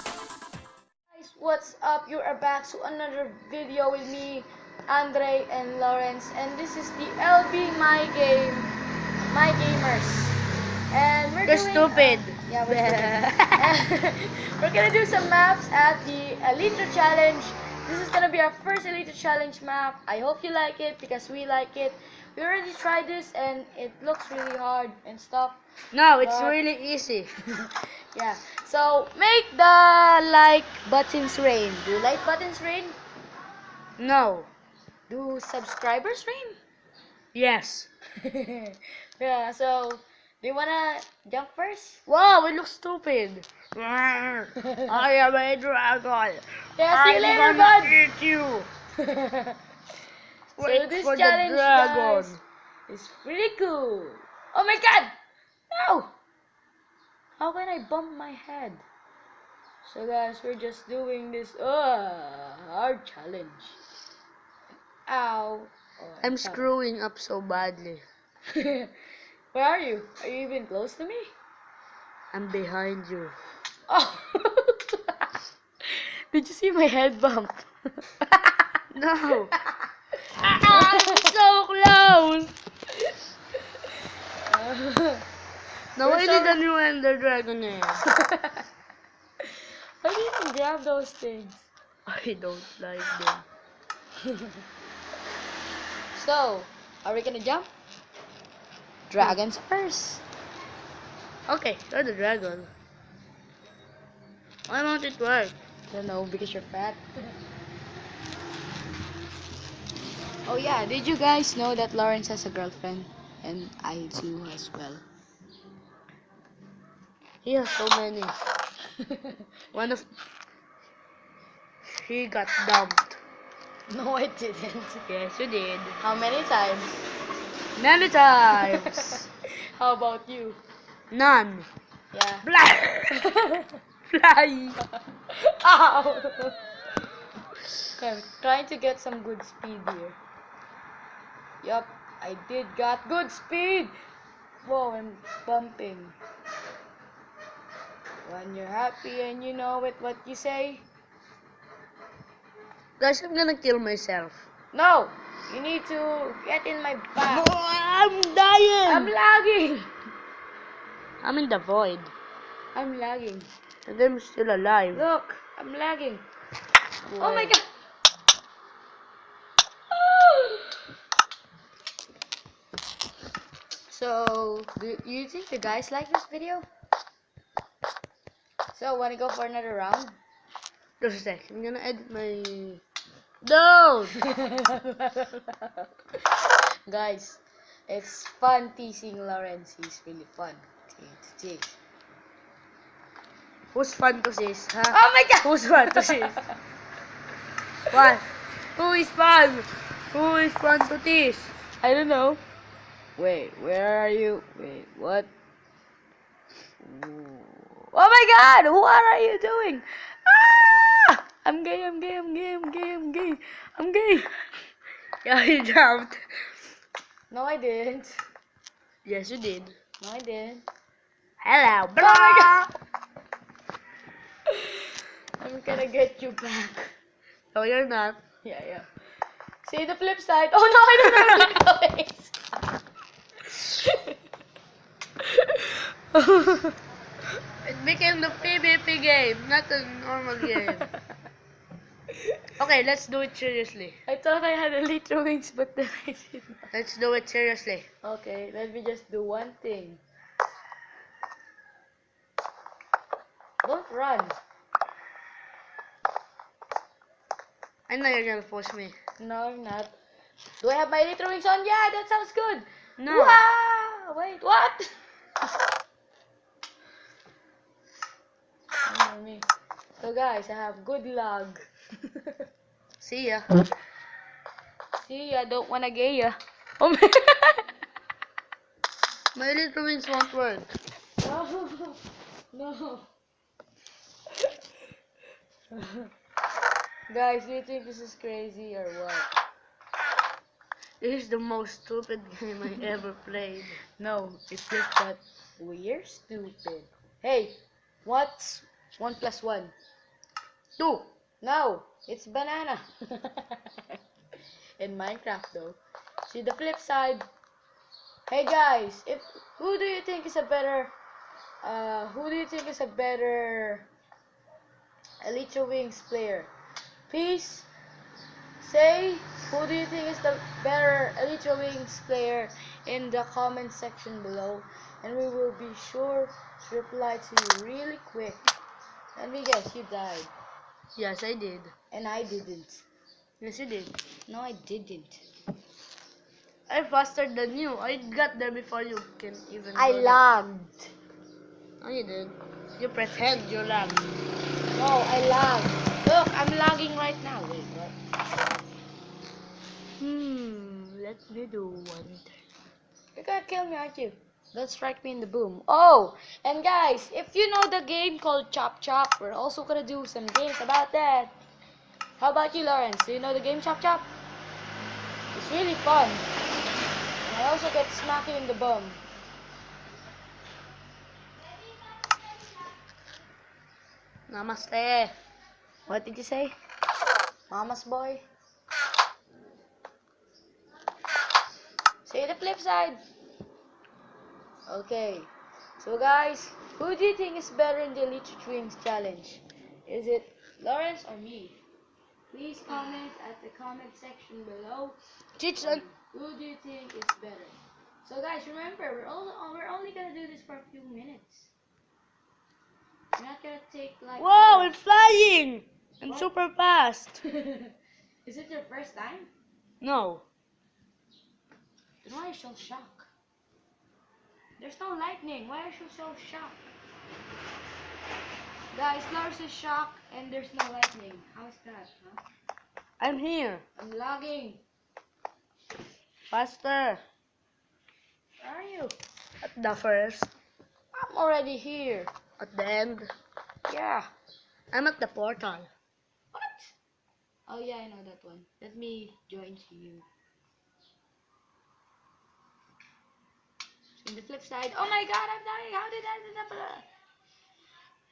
Guys, what's up? You are back to another video with me, Andre and Lawrence, and this is the LB My Gamers, and we're You're doing stupid. yeah, we're stupid. We're gonna do some maps at the Elytra Challenge. This is gonna be our first Elytra Challenge map. I hope you like it because we like it. We already tried this and it looks really hard and stuff. No, it's But- really easy. Yeah. So make the like buttons rain. Do like buttons rain? No. Do subscribers rain? Yes. Yeah. So do you wanna jump first? Wow, it looks stupid. I am a dragon. Yeah. See you later, I'm bud. gonna eat you. So Wait this for the challenge, dragon. guys, is pretty cool. Oh my God! No! How can I bump my head? So guys, we're just doing this hard challenge. Ow! Oh, I'm fell. screwing up so badly. Where are you? Are you even close to me? I'm behind you. Oh! Did you see my head bump? No. I'm so close. No, We're I so- need a new Ender Dragon eh. I didn't grab those things. I don't like them. So, are we gonna jump? Dragons first. Okay, you're the dragon. Why won't it work? I don't know, because you're fat. Oh yeah, did you guys know that Lawrence has a girlfriend? And I do as well. He has so many. One of she got dumped. No, I didn't. Yes, you did. How many times? Many times. How about you? None. Yeah. Fly. Fly. Ow! Okay, I'm trying to get some good speed here. Yup, I did got good speed. Whoa, I'm bumping. When you're happy and you know it, what you say? Guys, I'm gonna kill myself. No, you need to get in my back. No, I'm dying. I'm lagging. I'm in the void. I'm lagging. And I'm still alive. Look, I'm lagging. Oh Why? my God. So, do you think the guys like this video? So, wanna go for another round? Just a sec. I'm gonna edit my. Don't. Guys, it's fun teasing Lawrence. He's really fun to tease. Who's fantasies, huh? Oh my God! Who's fantasies? What? Who is fun? Who is fun to tease? I don't know. Wait, where are you? Wait, what? Oh my God! What are you doing? Ah! I'm gay, I'm gay, I'm gay, I'm gay, I'm gay. I'm gay. Yeah, you jumped. No, I didn't. Yes, you did. No, I didn't. Hello, Oh my blah. I'm gonna get you back. No, you're not. Yeah, yeah. See the flip side. Oh no, I don't know what it is. It became the PvP game, not a normal game. Okay, let's do it seriously. I thought I had elite wings, but then I didn't. Let's do it seriously. Okay, let me just do one thing. Don't run. I know you're gonna push me. No, I'm not. Do I have my elite wings on? Yeah, that sounds good. No. Wow! Wait, what? Me. So guys, I have good luck. See ya. See, I don't wanna gay ya. Oh my. My little wings won't work. No. No. Guys, do you think this is crazy or what? This is the most stupid game I ever played. No, it's just that we're stupid. Hey, what's 1 plus 1? 2. No, it's banana. In Minecraft though. See the flip side. Hey guys, if who do you think is a better Elytra Wings player? Please say who do you think is the better Elytra Wings player in the comment section below, and we will be sure to reply to you really quick. Let me guess, you died. Yes, I did. And I didn't. Yes, you did. No, I didn't. I'm faster than you. I got there before you can even I go there. lagged. No, you did. You pretend you lagged. No, I lagged. Look, I'm lagging right now. Wait, what? Let me do one thing. You're gonna kill me, aren't you? Don't strike me in the boom. Oh, and guys, if you know the game called Chop Chop, we're also gonna do some games about that. How about you, Lawrence? Do you know the game Chop Chop? It's really fun. And I also get smacked in the bum. Namaste. What did you say? Mama's boy? Say the flip side. Okay. So guys, who do you think is better in the Elytra Wings challenge? Is it Lawrence or me? Please comment at the comment section below. Chichen. Who do you think is better? So guys, remember, we're only gonna do this for a few minutes. We're not gonna take like. Whoa, hours. it's flying! And What? super fast. Is it your first time? No. Then why are you so shocked? There's no lightning. Why are you so shocked? Guys, Lars is shocked and there's no lightning. How's that, huh? I'm here. I'm lagging. Faster. Where are you? At the first. I'm already here. At the end. Yeah. I'm at the portal. What? Oh yeah, I know that one. Let me join you. In the flip side. Oh my god, I'm dying. How did I do that?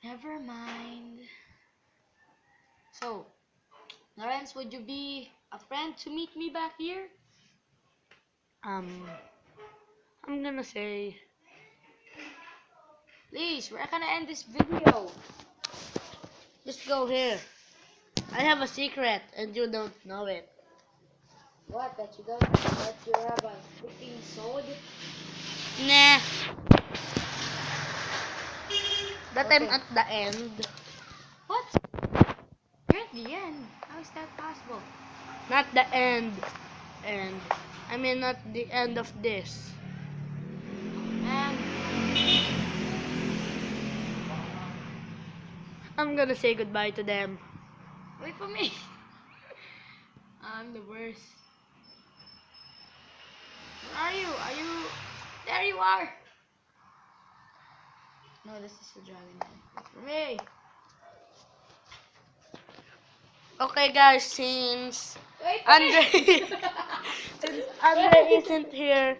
Never mind. So, Lawrence, would you be a friend to meet me back here? I'm gonna say, Please, we're gonna end this video. just go here. I have a secret and you don't know it. What? That you have a freaking sword? Nah. That I'm Okay. at the end. What? You're at the end. How is that possible? Not the end. And I mean not the end of this. Man, I'm gonna say goodbye to them. wait for me. I'm the worst. Where are you? Are you? There you are. No, this is the dragon. Wait for me. Okay guys, since Wait for Andre me. since Andre isn't here,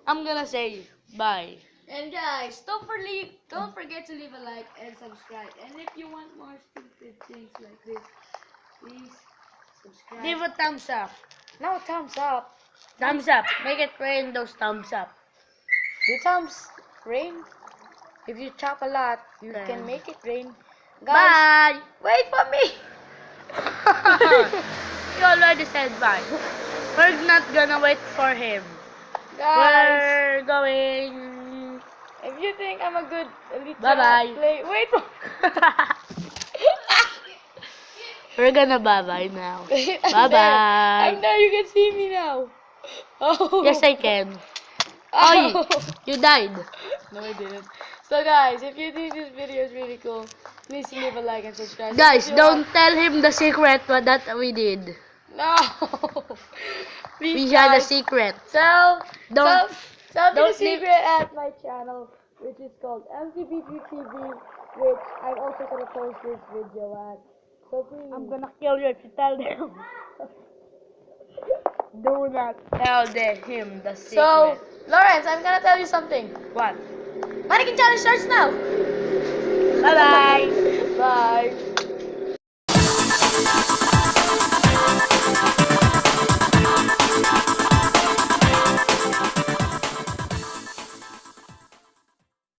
I'm gonna say bye. And guys, don't forget to leave a like and subscribe. And if you want more stupid things like this, please subscribe. Leave a thumbs up. No thumbs up. Thumbs up. Make it rain those thumbs up. Do thumbs rain? If you chop a lot, you Okay. can make it rain. Guys, Bye. wait for me. You already said bye. We're not gonna wait for him. Guys, We're going. if you think I'm a good elite Bye-bye. play, wait for. We're gonna bye-bye now. I'm Bye-bye. there. I'm there. You can see me now. Oh. Yes, I can. Oh. Oh, you died. No, I didn't. So guys, if you think this video is really cool, please leave a like and subscribe. Guys, If you don't tell him the secret what that we did. No. Please, We had a guys, secret. tell me Don't the leave- secret at my channel, which is called MCBGTV, which I'm also gonna post this video at. So please. I'm gonna kill you if you tell them. Do not tell him the secret. So, Lawrence, I'm gonna tell you something. What? Mannequin challenge starts now. Bye-bye. Bye.